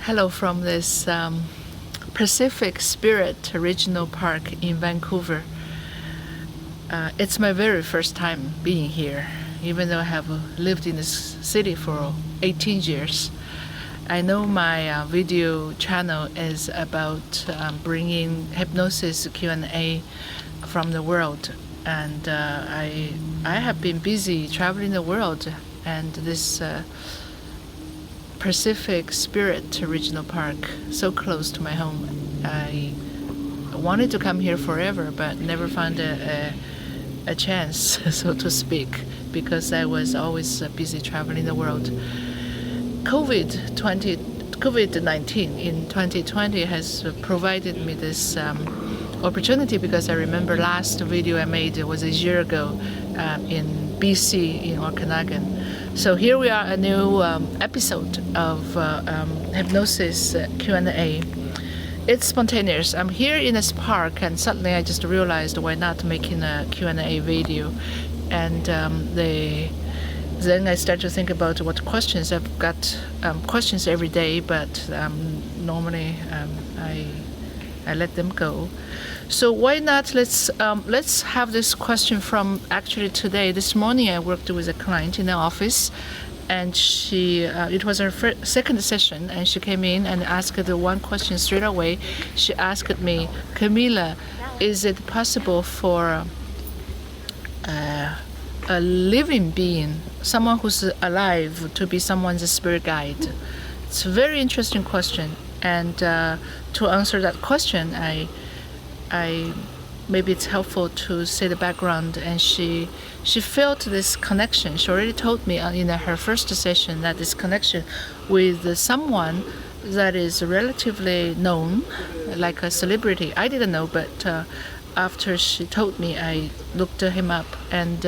Hello from this Pacific Spirit Regional Park in Vancouver. It's my very first time being here, even though I have lived in this city for 18 years. I know my video channel is about bringing hypnosis Q&A from the world, and I have been busy traveling the world, and this Pacific Spirit Regional Park, so close to my home. I wanted to come here forever, but never found a chance, so to speak, because I was always busy traveling the world. COVID-19 in 2020 has provided me this opportunity, because I remember last video I made was a year ago in BC, in Okanagan. So here we are, a new episode of Hypnosis Q&A. It's spontaneous. I'm here in this park, and suddenly I just realized why not making a Q&A video. And then I start to think about what questions. I've got questions every day, but normally I let them go. So why not let's have this question from actually today. This morning I worked with a client in the office, and she it was her second session, and she came in and asked the one question straight away. She asked me, Kemila, is it possible for a living being, someone who's alive, to be someone's spirit guide? It's a very interesting question, and to answer that question, I maybe it's helpful to say the background. And she felt this connection. She already told me in her first session that this connection with someone that is relatively known, like a celebrity. I didn't know, but after she told me, I looked him up, and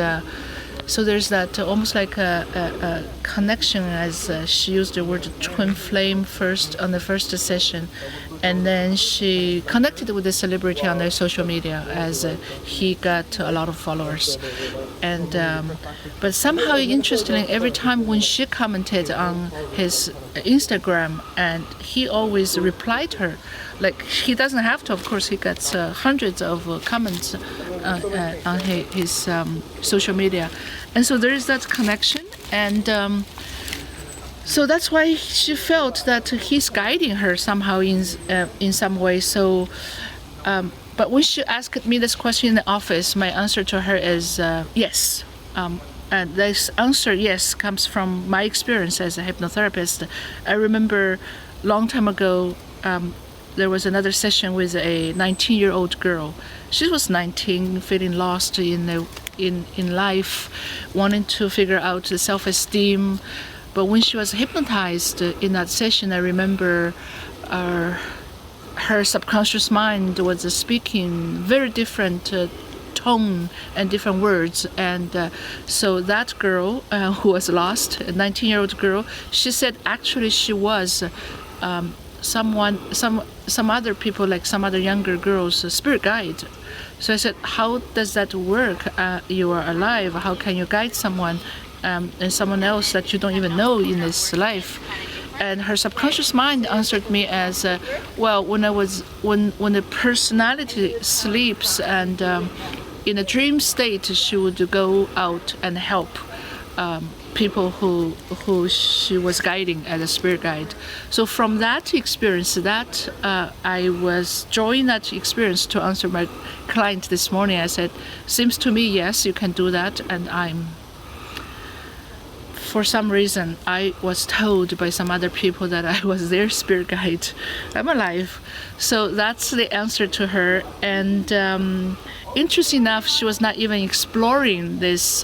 so there's that almost like a connection, as she used the word twin flame first on the first session, and then she connected with the celebrity on their social media, as he got a lot of followers. And but somehow, interestingly, every time when she commented on his Instagram, and he always replied her. Like, he doesn't have to, of course. He gets hundreds of comments on his social media, and so there is that connection, and so that's why she felt that he's guiding her somehow in some way. So, but when she asked me this question in the office, my answer to her is yes. And this answer, yes, comes from my experience as a hypnotherapist. I remember long time ago. There was another session with a 19-year-old girl. She was 19, feeling lost in life, wanting to figure out the self-esteem. But when she was hypnotized in that session, I remember her subconscious mind was speaking very different tone and different words. And so that girl who was lost, a 19-year-old girl, she said actually she was some other people, like some other younger girls, spirit guide. So I said, how does that work? You are alive. How can you guide someone and someone else that you don't even know in this life? And her subconscious mind answered me as, well, when the personality sleeps and in a dream state, she would go out and help people who she was guiding as a spirit guide. So from that experience, that I was drawing that experience to answer my client this morning. I said, seems to me, yes, you can do that. And for some reason, I was told by some other people that I was their spirit guide. I'm alive. So that's the answer to her. And interesting enough, she was not even exploring this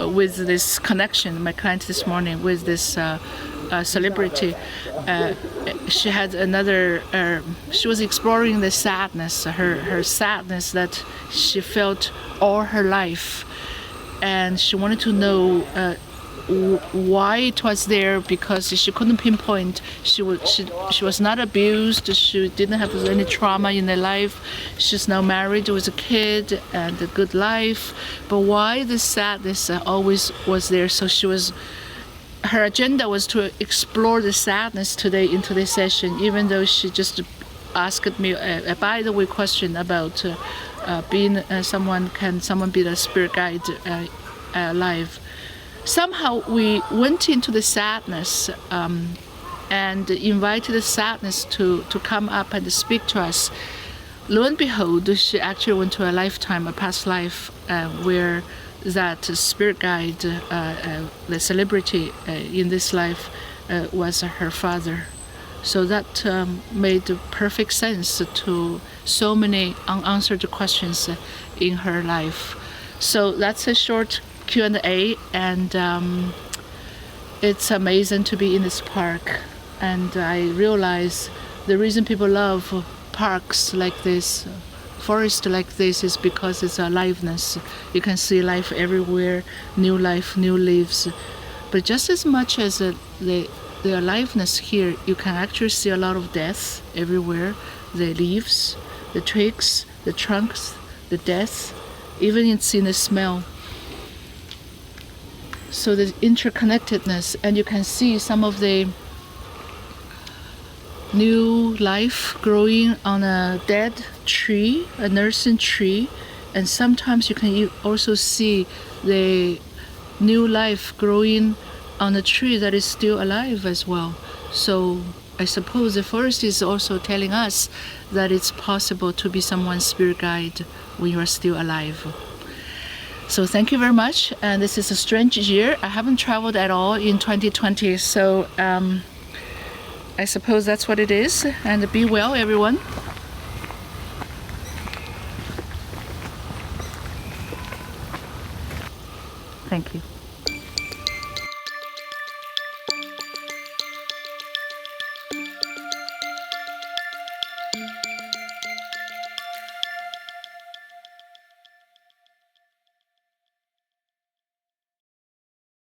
with this connection, my client this morning, with this celebrity. She had another, she was exploring the sadness, her sadness that she felt all her life. And she wanted to know why it was there, because she couldn't pinpoint. She was not abused. She didn't have any trauma in her life. She's now married with a kid and a good life. But why the sadness always was there? So she was her agenda was to explore the sadness today in today's session, even though she just asked me a by the way question about being someone, can someone be the spirit guide alive. Somehow we went into the sadness and invited the sadness to come up and speak to us. Lo and behold, she actually went to a lifetime, a past life, where that spirit guide, the celebrity in this life, was her father. So that made perfect sense to so many unanswered questions in her life. So that's a short Q&A, and it's amazing to be in this park. And I realize the reason people love parks like this, forest like this, is because it's aliveness. You can see life everywhere, new life, new leaves. But just as much as the aliveness here, you can actually see a lot of death everywhere. The leaves, the twigs, the trunks, the death, even it's in the smell. So the interconnectedness, and you can see some of the new life growing on a dead tree, a nursing tree, and sometimes you can also see the new life growing on a tree that is still alive as well. So I suppose the forest is also telling us that it's possible to be someone's spirit guide when you are still alive. So thank you very much. And this is a strange year. I haven't traveled at all in 2020, so I suppose that's what it is. And be well, everyone. Thank you.